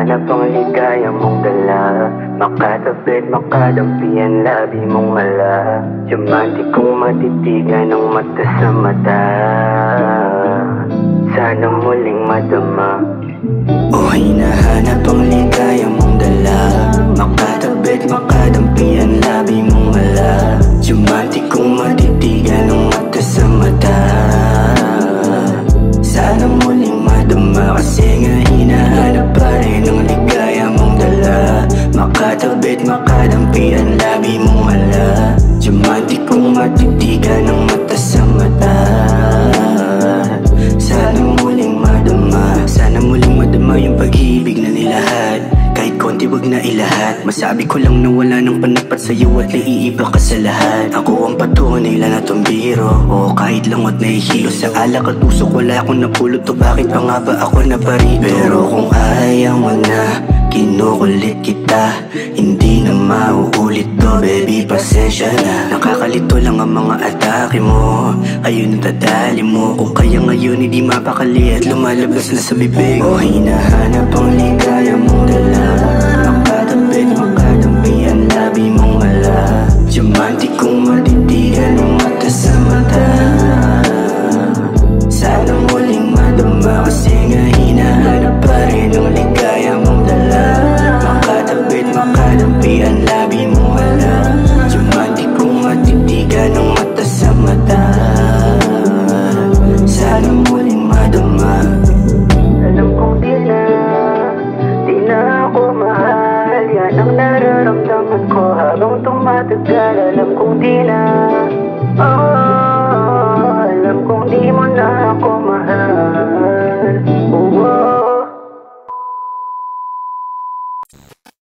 hinahanap ang ligaya mong dala. Makatabit, makadampi ang labi mong mala. Diamante kong matitigan ng mata sa mata. Sana muling madama. O hinahanap ang ligaya mong dala. Makatabit, makadampi ang labi mong mala. Diamante kong matitigan ng mata sa mata. Sana muling madama, kasi nga hinahanap pa rin ang ligaya mong dala. Makatabit, makadampi ang labi mong mala. Diamante kong matitigan ng mata sa mata. Sana muling madama, sana muling madama yung pag-ibig na nilahat. Kahit konti wag na ilahat. Masabi ko lang na wala nang panapat sa'yo at naiiba ka sa lahat. Ako ang patunay lang na tumbiro, o kahit langot na ihilo sa alak at usok. Wala akong napulot, o bakit pa nga ba ako naparito? Pero kung ayaw mo na, kinukulit kita. Hindi na mauulit to, baby, pasensya na. Nakakalito lang ang mga atake mo, ayun ang tadali mo. Kung kaya ngayon hindi mapakali at lumalabas na sa bibig. O hinahanap ang ligaya mong dala. Makatabit, makadampi ang labi mong mala. Diamante kong matitigan ng mata sa mata. Sana muling madama, kasi nga hinahanap pa rin ang ligaya mong dala. Makatabit, makadampi ang labi mong mala. Diamante kong matitigan ng mata sa mata. Sana muling madama. Alam kong di na ako mahal. Yan ang nararamdaman ko habang tumatagal. Alam kong di na, alam kong di mo na ako